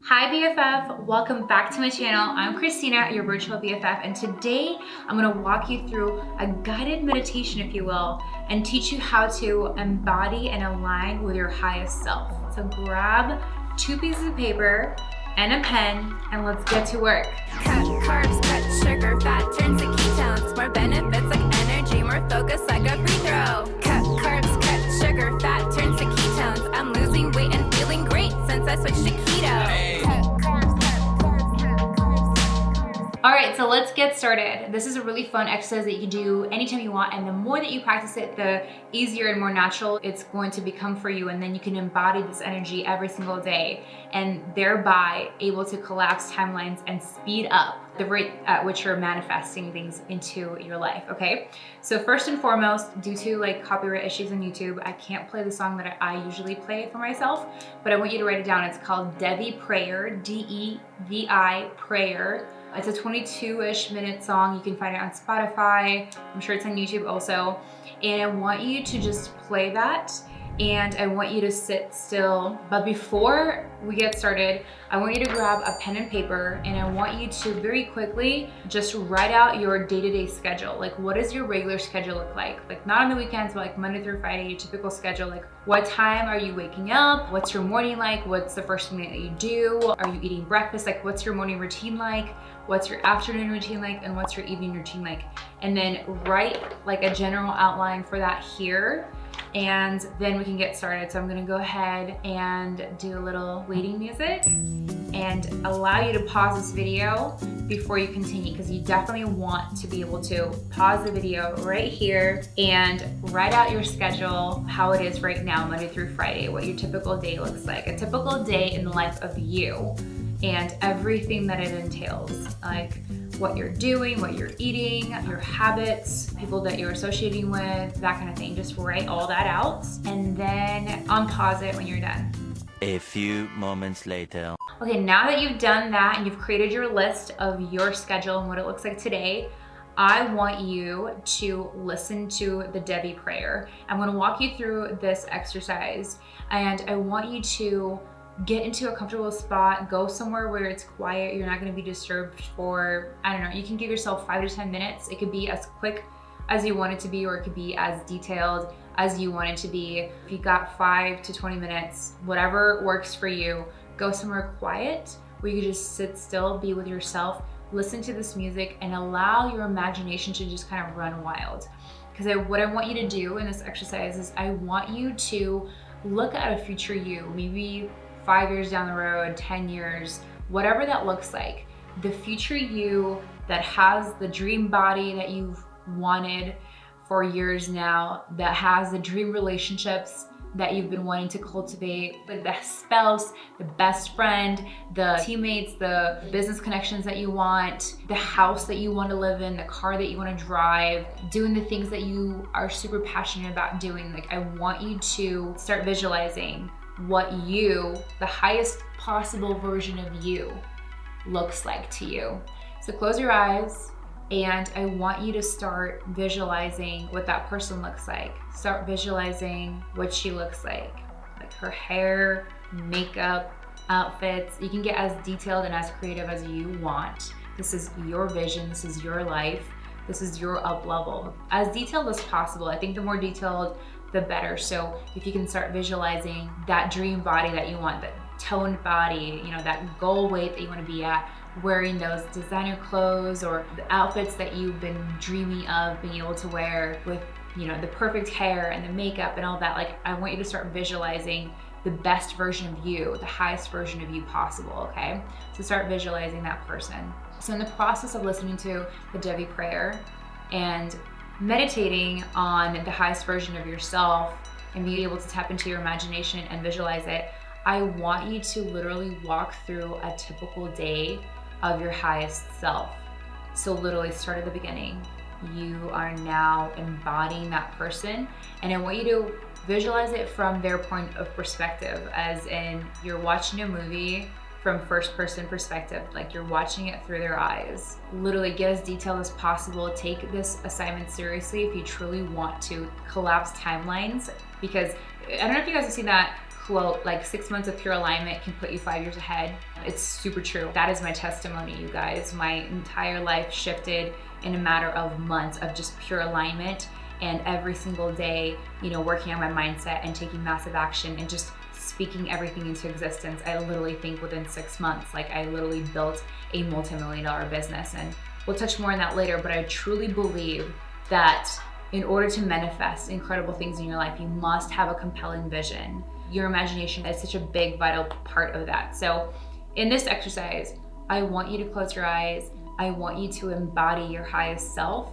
Hi BFF, welcome back to my channel. I'm Christina, your virtual BFF, and today I'm gonna walk you through a guided meditation, if you will, and teach you how to embody and align with your highest self. So grab 2 pieces of paper and a pen, and let's get to work. Cut carbs, cut sugar, fat turns to ketones. More benefits like energy, more focus like a free throw. Cut carbs, cut sugar, fat turns to ketones. I'm losing weight and feeling great since I switched to keto. All right, so let's get started. This is a really fun exercise that you can do anytime you want, and the more that you practice it, the easier and more natural it's going to become for you, and then you can embody this energy every single day, and thereby able to collapse timelines and speed up the rate at which you're manifesting things into your life, okay? So first and foremost, due to like copyright issues on YouTube, I can't play the song that I usually play for myself, but I want you to write it down. It's called Devi Prayer, D-E-V-I Prayer. It's a 22-ish minute song. You can find it on Spotify. I'm sure it's on YouTube also. And I want you to just play that, and I want you to sit still. But before we get started, I want you to grab a pen and paper, and I want you to very quickly just write out your day-to-day schedule. Like, what does your regular schedule look like? Like, not on the weekends, but like Monday through Friday, your typical schedule. Like, what time are you waking up? What's your morning like? What's the first thing that you do? Are you eating breakfast? Like, what's your morning routine like? What's your afternoon routine like? And what's your evening routine like? And then write like a general outline for that here, and then we can get started. So I'm gonna go ahead and do a little waiting music and allow you to pause this video before you continue, because you definitely want to be able to pause the video right here and write out your schedule, how it is right now, Monday through Friday, what your typical day looks like, a typical day in the life of you, and everything that it entails, like what you're doing, what you're eating, your habits, people that you're associating with, that kind of thing. Just write all that out and then unpause it when you're done. A few moments later. Okay, now that you've done that and you've created your list of your schedule and what it looks like today, I want you to listen to the Devi Prayer. I'm gonna walk you through this exercise, and I want you to get into a comfortable spot, go somewhere where it's quiet, you're not gonna be disturbed for, I don't know, you can give yourself 5 to 10 minutes. It could be as quick as you want it to be, or it could be as detailed as you want it to be. If you got 5 to 20 minutes, whatever works for you, go somewhere quiet where you can just sit still, be with yourself, listen to this music, and allow your imagination to just kind of run wild. Because what I want you to do in this exercise is I want you to look at a future you, maybe 5 years down the road, 10 years, whatever that looks like. The future you that has the dream body that you've wanted for years now, that has the dream relationships that you've been wanting to cultivate, with the spouse, the best friend, the teammates, the business connections that you want, the house that you want to live in, the car that you want to drive, doing the things that you are super passionate about doing. Like, I want you to start visualizing what you, the highest possible version of you, looks like to you. So close your eyes, and I want you to start visualizing what that person looks like. Start visualizing what she looks like her hair, makeup, outfits. You can get as detailed and as creative as you want. This is your vision, this is your life, this is your up level. As detailed as possible. I think the more detailed, the better. So if you can start visualizing that dream body that you want, that toned body, you know, that goal weight that you want to be at, wearing those designer clothes or the outfits that you've been dreaming of being able to wear with, you know, the perfect hair and the makeup and all that. Like, I want you to start visualizing the best version of you, the highest version of you possible, okay? So start visualizing that person. So in the process of listening to the Devi Prayer and meditating on the highest version of yourself and being able to tap into your imagination and visualize it, I want you to literally walk through a typical day of your highest self. So literally start at the beginning. You are now embodying that person, and I want you to visualize it from their point of perspective, as in you're watching a movie from first person perspective, like you're watching it through their eyes. Literally get as detailed as possible. Take this assignment seriously if you truly want to collapse timelines, because I don't know if you guys have seen that quote, like 6 months of pure alignment can put you 5 years ahead. It's super true. That is my testimony, you guys. My entire life shifted in a matter of months of just pure alignment, and every single day, you know, working on my mindset and taking massive action and just speaking everything into existence. I literally think within 6 months, like I literally built a multi-million-dollar business, and we'll touch more on that later, but I truly believe that in order to manifest incredible things in your life, you must have a compelling vision. Your imagination is such a big, vital part of that. So in this exercise, I want you to close your eyes. I want you to embody your highest self,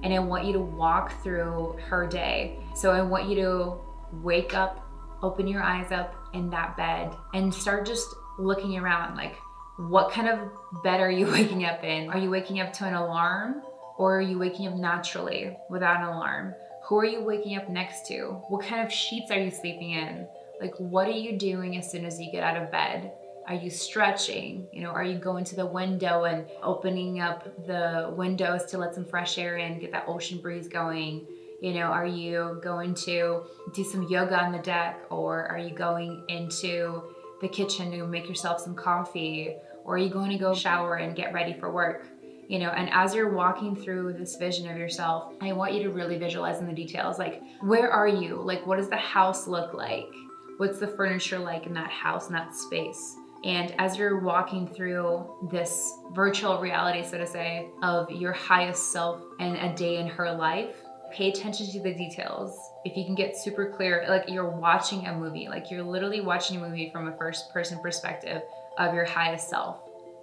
and I want you to walk through her day. So I want you to wake up, open your eyes up in that bed, and start just looking around. Like, what kind of bed are you waking up in? Are you waking up to an alarm, or are you waking up naturally without an alarm? Who are you waking up next to? What kind of sheets are you sleeping in? Like, what are you doing as soon as you get out of bed? Are you stretching? You know, are you going to the window and opening up the windows to let some fresh air in, get that ocean breeze going? You know, are you going to do some yoga on the deck, or are you going into the kitchen to make yourself some coffee, or are you going to go shower and get ready for work? You know, and as you're walking through this vision of yourself, I want you to really visualize in the details. Like, where are you? Like, what does the house look like? What's the furniture like in that house, in that space? And as you're walking through this virtual reality, so to say, of your highest self and a day in her life, pay attention to the details. If you can get super clear, like you're watching a movie, like you're literally watching a movie from a first person perspective of your highest self.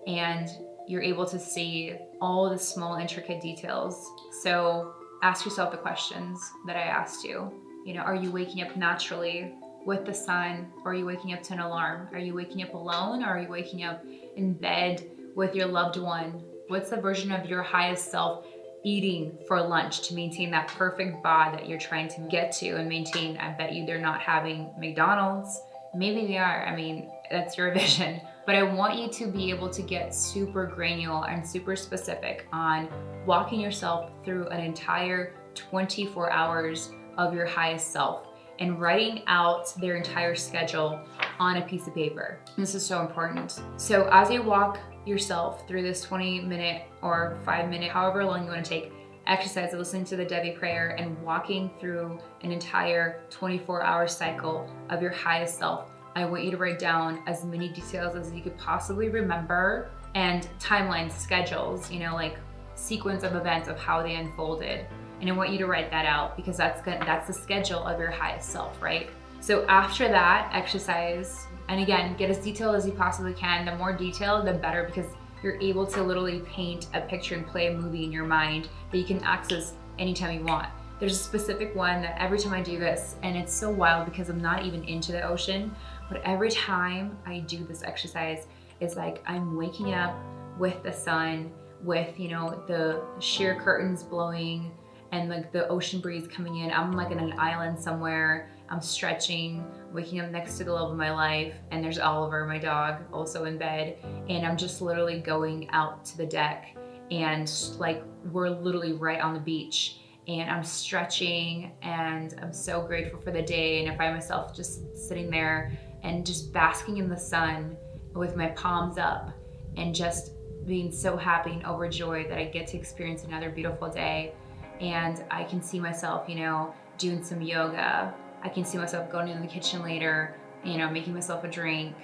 And you're able to see all the small intricate details. So ask yourself the questions that I asked you. You know, are you waking up naturally with the sun, or are you waking up to an alarm? Are you waking up alone, or are you waking up in bed with your loved one? What's the version of your highest self eating for lunch to maintain that perfect bod that you're trying to get to and maintain? I bet you they're not having McDonald's. Maybe they are. I mean, that's your vision. But I want you to be able to get super granular and super specific on walking yourself through an entire 24 hours of your highest self and writing out their entire schedule on a piece of paper. This is so important. So as you walk yourself through this 20-minute or 5-minute, however long you want to take, exercise of listening to the Devi Prayer and walking through an entire 24-hour cycle of your highest self, I want you to write down as many details as you could possibly remember, and timelines, schedules, you know, like sequence of events of how they unfolded. And I want you to write that out, because that's the schedule of your highest self, right? So after that exercise, and again, get as detailed as you possibly can. The more detailed, the better, because you're able to literally paint a picture and play a movie in your mind that you can access anytime you want. There's a specific one that every time I do this, and it's so wild because I'm not even into the ocean, but every time I do this exercise, it's like I'm waking up with the sun, with, you know, the sheer curtains blowing and like the ocean breeze coming in. I'm like in an island somewhere. I'm stretching, waking up next to the love of my life, and there's Oliver, my dog, also in bed, and I'm just literally going out to the deck, and like we're literally right on the beach, and I'm stretching, and I'm so grateful for the day, and I find myself just sitting there and just basking in the sun with my palms up and just being so happy and overjoyed that I get to experience another beautiful day. And I can see myself, you know, doing some yoga. I can see myself going into the kitchen later, you know, making myself a drink.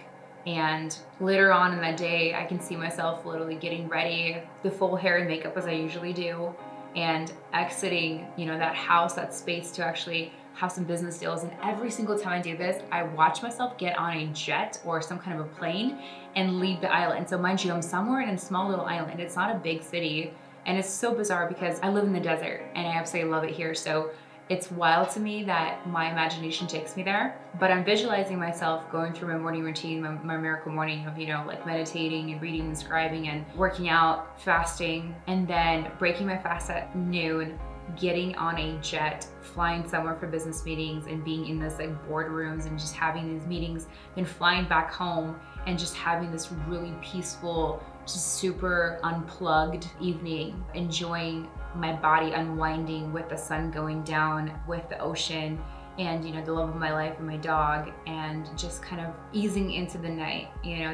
And later on in that day, I can see myself literally getting ready, the full hair and makeup as I usually do, and exiting, you know, that house, that space to actually have some business deals. And every single time I do this, I watch myself get on a jet or some kind of a plane and leave the island. So mind you, I'm somewhere in a small little island. It's not a big city. And it's so bizarre because I live in the desert and I absolutely love it here. So it's wild to me that my imagination takes me there, but I'm visualizing myself going through my morning routine, my miracle morning of, you know, like meditating and reading and scribing and working out, fasting, and then breaking my fast at noon, getting on a jet, flying somewhere for business meetings and being in this like boardrooms and just having these meetings, then flying back home and just having this really peaceful, just super unplugged evening, enjoying my body unwinding with the sun going down, with the ocean, and the love of my life and my dog, and just kind of easing into the night,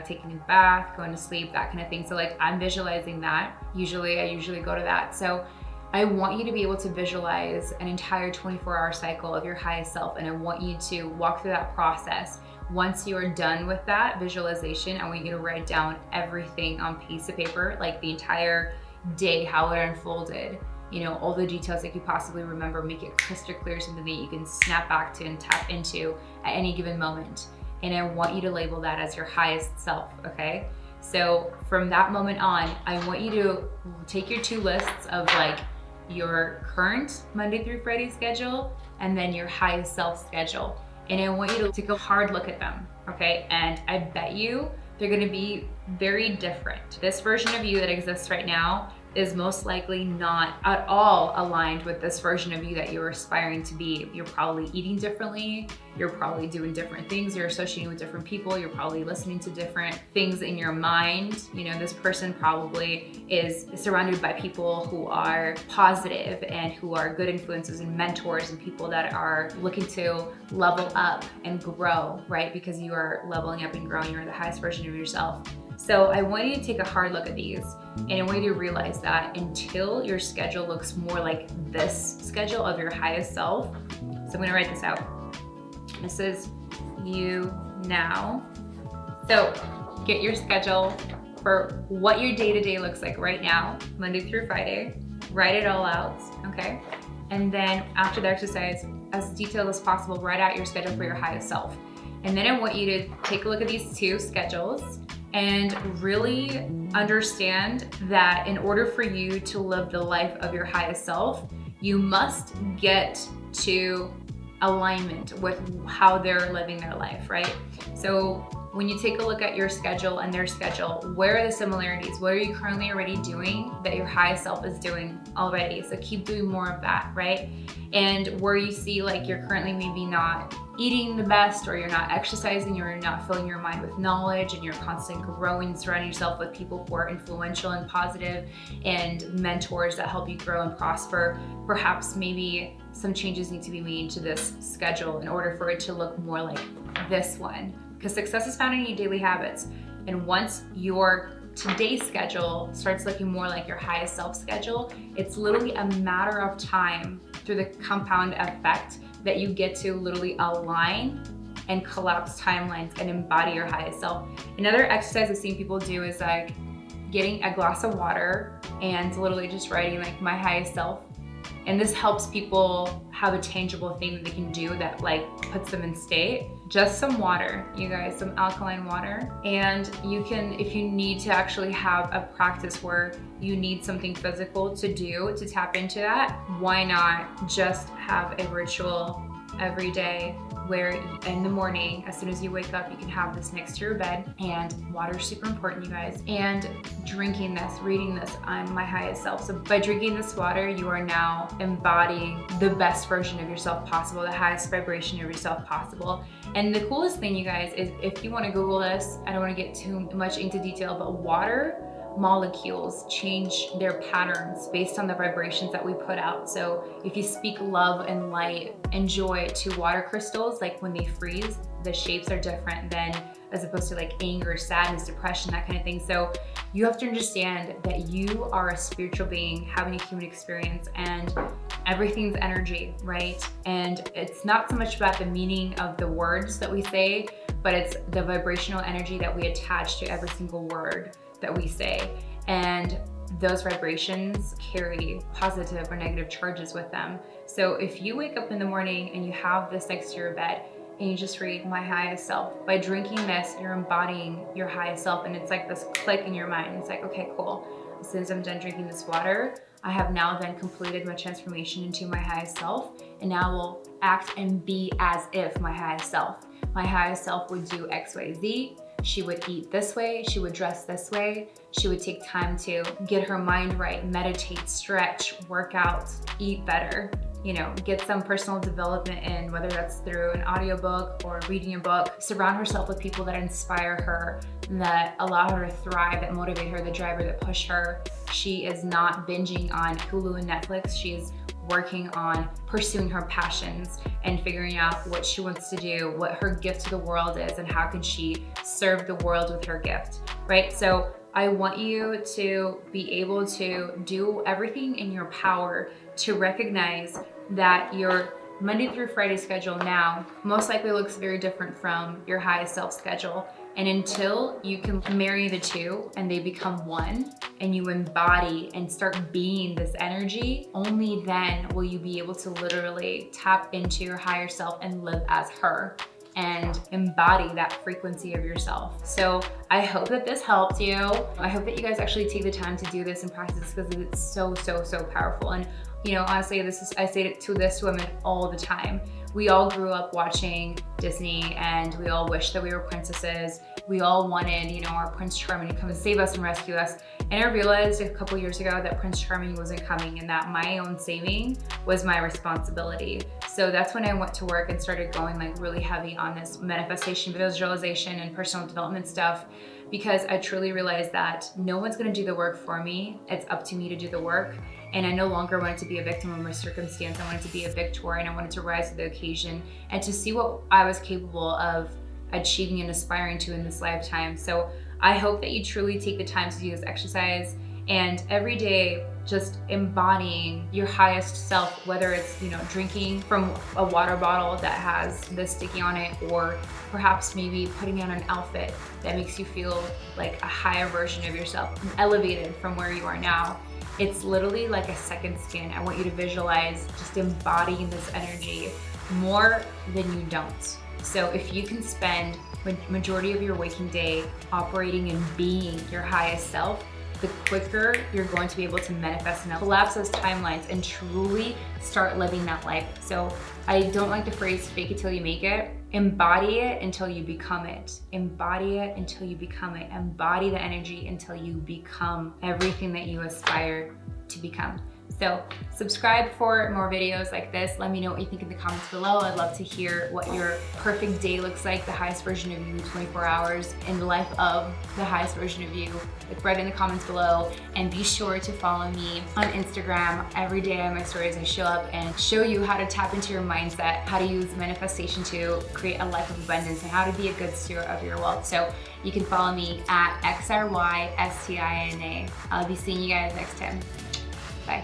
taking a bath, going to sleep, that kind of thing. So like I'm visualizing that. I usually go to that. So I want you to be able to visualize an entire 24-hour cycle of your highest self, and I want you to walk through that process. Once you're done with that visualization, I want you to write down everything on piece of paper, like the entire day, how it unfolded, all the details that you possibly remember. Make it crystal clear, something that you can snap back to and tap into at any given moment. And I want you to label that as your highest self, okay? So from that moment on, I want you to take your two lists of like your current Monday through Friday schedule and then your highest self schedule. And I want you to take a hard look at them, okay? And I bet you they're gonna be very different. This version of you that exists right now is most likely not at all aligned with this version of you that you're aspiring to be. You're probably eating differently, you're probably doing different things, you're associating with different people, you're probably listening to different things in your mind. This person probably is surrounded by people who are positive and who are good influences and mentors and people that are looking to level up and grow, right? Because you are leveling up and growing, you're the highest version of yourself. So I want you to take a hard look at these, and I want you to realize that until your schedule looks more like this schedule of your highest self. So I'm gonna write this out. This is you now. So get your schedule for what your day-to-day looks like right now, Monday through Friday. Write it all out, okay? And then after the exercise, as detailed as possible, write out your schedule for your highest self. And then I want you to take a look at these two schedules and really understand that in order for you to live the life of your highest self, you must get to alignment with how they're living their life, right? So when you take a look at your schedule and their schedule, where are the similarities? What are you currently already doing that your highest self is doing already? So keep doing more of that, right? And where you see like you're currently maybe not eating the best, or you're not exercising, or you're not filling your mind with knowledge, and you're constantly growing, surrounding yourself with people who are influential and positive and mentors that help you grow and prosper, perhaps maybe some changes need to be made to this schedule in order for it to look more like this one. Because success is found in your daily habits. And once your today's schedule starts looking more like your highest self schedule, it's literally a matter of time through the compound effect that you get to literally align and collapse timelines and embody your highest self. Another exercise I've seen people do is like getting a glass of water and literally just writing like my highest self. And this helps people have a tangible thing that they can do that like puts them in state. Just some water, you guys, some alkaline water. And you can, if you need to actually have a practice where you need something physical to do to tap into that, why not just have a ritual every day where in the morning, as soon as you wake up, you can have this next to your bed. And water is super important, you guys. And drinking this, reading this, I'm my highest self. So by drinking this water, you are now embodying the best version of yourself possible, the highest vibration of yourself possible. And the coolest thing, you guys, is if you want to Google this, I don't want to get too much into detail, but water molecules change their patterns based on the vibrations that we put out. So if you speak love and light and joy to water crystals, like when they freeze, the shapes are different than as opposed to like anger, sadness, depression, that kind of thing. So you have to understand that you are a spiritual being having a human experience, and everything's energy, right? And it's not so much about the meaning of the words that we say, but it's the vibrational energy that we attach to every single word that we say. And those vibrations carry positive or negative charges with them. So if you wake up in the morning and you have this next to your bed and you just read my highest self, by drinking this, you're embodying your highest self. And it's like this click in your mind. It's like, okay, cool. As soon as I'm done drinking this water, I have now then completed my transformation into my highest self, and now will act and be as if my highest self. My highest self would do X, Y, Z. She would eat this way, she would dress this way, she would take time to get her mind right, meditate, stretch, work out, eat better, get some personal development in, whether that's through an audiobook or reading a book. Surround herself with people that inspire her, that allow her to thrive, that motivate her, that drive her, that push her. She is not binging on Hulu and Netflix. She is working on pursuing her passions and figuring out what she wants to do, what her gift to the world is, and how can she serve the world with her gift, right? So I want you to be able to do everything in your power to recognize that your Monday through Friday schedule now most likely looks very different from your highest self schedule. And until you can marry the two and they become one and you embody and start being this energy, only then will you be able to literally tap into your higher self and live as her and embody that frequency of yourself. So I hope that this helped you. I hope that you guys actually take the time to do this and practice this, because it's so, so, so powerful. And you know, honestly, I say it to this to women all the time. We all grew up watching Disney and we all wish that we were princesses. We all wanted, you know, our Prince Charming to come and save us and rescue us. And I realized a couple years ago that Prince Charming wasn't coming and that my own saving was my responsibility. So that's when I went to work and started going like really heavy on this manifestation, visualization, and personal development stuff, because I truly realized that no one's gonna do the work for me. It's up to me to do the work. And I no longer wanted to be a victim of my circumstance. I wanted to be a victor, and I wanted to rise to the occasion and to see what I was capable of achieving and aspiring to in this lifetime. So I hope that you truly take the time to do this exercise, and every day just embodying your highest self, whether it's, you know, drinking from a water bottle that has this sticky on it, or perhaps maybe putting on an outfit that makes you feel like a higher version of yourself, elevated from where you are now. It's literally like a second skin. I want you to visualize just embodying this energy more than you don't. So if you can spend majority of your waking day operating and being your highest self, the quicker you're going to be able to manifest and collapse those timelines and truly start living that life. So I don't like the phrase fake it till you make it. Embody it until you become it. Embody it until you become it. Embody the energy until you become everything that you aspire to become. So subscribe for more videos like this. Let me know what you think in the comments below. I'd love to hear what your perfect day looks like, the highest version of you, 24 hours in the life of the highest version of you. Like, write in the comments below, and be sure to follow me on Instagram. Every day on my stories, I show up and show you how to tap into your mindset, how to use manifestation to create a life of abundance, and how to be a good steward of your wealth. So you can follow me at XRYSTINA. I'll be seeing you guys next time. Bye.